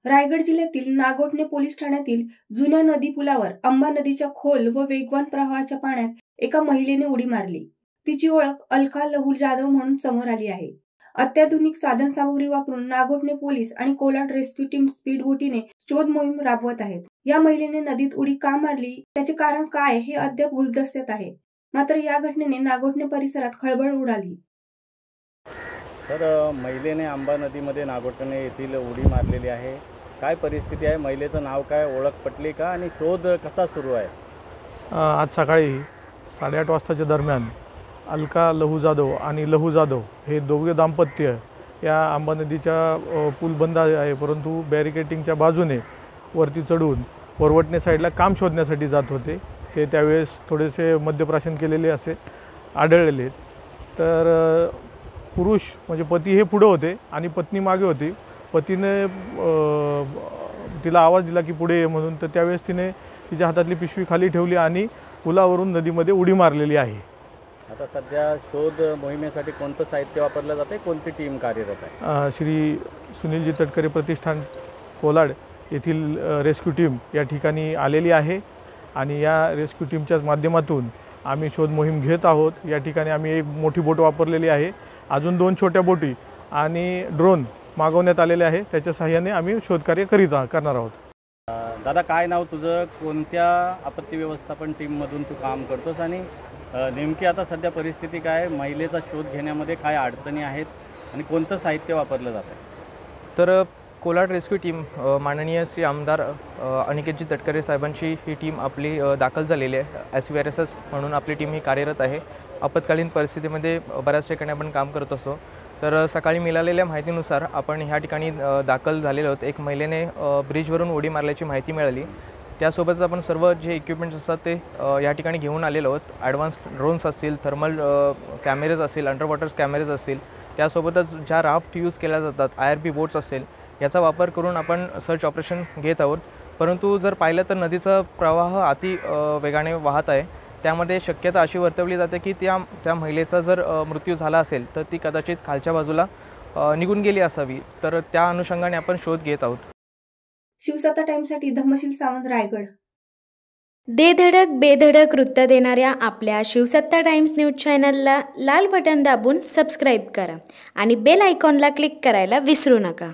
रायगड जिल्ह्यातील नागोठणे पोलीस ठाण्यातील जुन्या नदी पुलावर अंबा नदीच्या खोल व वेगवान प्रवाहाच्या पाण्यात एका महिलेने उडी मारली। तिची ओळख अलका लहू जाधव म्हणून समोर आली आहे। अत्याधुनिक साधनसामुग्री वापरून नागोठणे पोलीस आणि कोलाड रेस्क्यू टीम स्पीड बोटीने शोध मोहीम राबवत आहेत। या महिलेने नदीत उडी का मारली, त्याचे कारण काय हे अद्याप गुलदस्त्यात आहे। मात्र या घटनेने नागोठणे परिसरात खळबळ उडाली। तर महिलेने अंबा नदीमध्ये नागोठणे येथील उडी मारलेली आहे। काय परिस्थिती आहे, महिलेचं नाव काय, ओळख पटली का आणि शोध कसा सुरू आहे? आज सकाळी 8:30 वाजताच्या दरम्यान अलका लहू जाधव आणि लहू जाधव हे दोघे दाम्पत्य या अंबा नदीच्या पूल बंद आहे परंतु बॅरिकेटिंगच्या बाजूने वरती चढून वरवटणे साईडला काम शोधण्यासाठी जात होते। ते त्यावेळेस थोडेसे मद्यप्राशन केलेले असे आढळलेले। तर पुरुष म्हणजे पती हे पुढे होते आणि पत्नी मागे होती। पतीने तिला आवाज दिला की पुढे ये म्हणून, तर त्यावेळेस तिने तिच्या हातातली पिशवी खाली ठेवली आणि पुलावरून नदीमध्ये उडी मारलेली आहे। आता सध्या शोध मोहिमेसाठी कोणतं साहित्य वापरलं जाते, कोणती टीम कार्यरत आहे? श्री सुनीलजी तटकरे प्रतिष्ठान कोलाड येथील रेस्क्यू टीम या ठिकाणी आलेली आहे आणि या रेस्क्यू टीमच्याच माध्यमातून आम्ही शोध मोहीम घेत आहोत। या ठिकाणी आम्ही एक मोठी बोट वापरलेली आहे, अजून 2 छोट्या बोटी आणि ड्रोन मागवण्यात आलेले आहे। त्याच्या सहाय्याने आम्ही शोधकार्य करणार आहोत। दादा, काय नाव तुझं, कोणत्या आपत्ती व्यवस्थापन टीममधून तू काम करतोस आणि नेमकी आता सध्या परिस्थिती काय, महिलेचा शोध घेण्यामध्ये काय अडचणी आहेत आणि कोणतं साहित्य वापरलं जातं? तर कोलाड रेस्क्यू टीम माननीय श्री आमदार अनिकेतजी तटकरे साहेबांची ही टीम आपली दाखल झालेली आहे। SVRSS म्हणून आपली टीम ही कार्यरत आहे। आपत्कालीन परिस्थितीमध्ये बऱ्याच ठिकाणी आपण काम करत असतो। तर सकाळी मिळालेल्या माहितीनुसार आपण ह्या ठिकाणी दाखल झालेलो आहोत। एक महिलेने ब्रिजवरून उडी मारल्याची माहिती मिळाली। त्यासोबतच आपण सर्व जे इक्विपमेंट्स असतात ते या ठिकाणी घेऊन आलेलो आहोत। ॲडव्हान्स ड्रोन्स असतील, थर्मल कॅमेरेज असतील, अंडर वॉटर कॅमेरेज असतील, त्यासोबतच ज्या राफ्ट यूज केल्या जातात, IRP बोट्स असेल, याचा वापर करून आपण सर्च ऑपरेशन घेत आहोत। परंतु जर पाहिलं तर नदीचा प्रवाह अति वेगाने वाहत आहे। त्यामध्ये शक्यता अशी वर्तवली जाते की त्या महिलेचा जर मृत्यू झाला असेल तर ती कदाचित खालच्या बाजूला निघून गेली असावी। तर त्या अनुषंगाने आपण शोध घेत आहोत। शिवसत्ता टाइम्ससाठी धम्मशील सावंत, रायगड। दे धडक बेधडक वृत्त देणाऱ्या आपल्या शिवसत्ता टाइम्स न्यूज चॅनलला लाल बटन दाबून सबस्क्राईब करा आणि बेल आयकॉनला क्लिक करायला विसरू नका।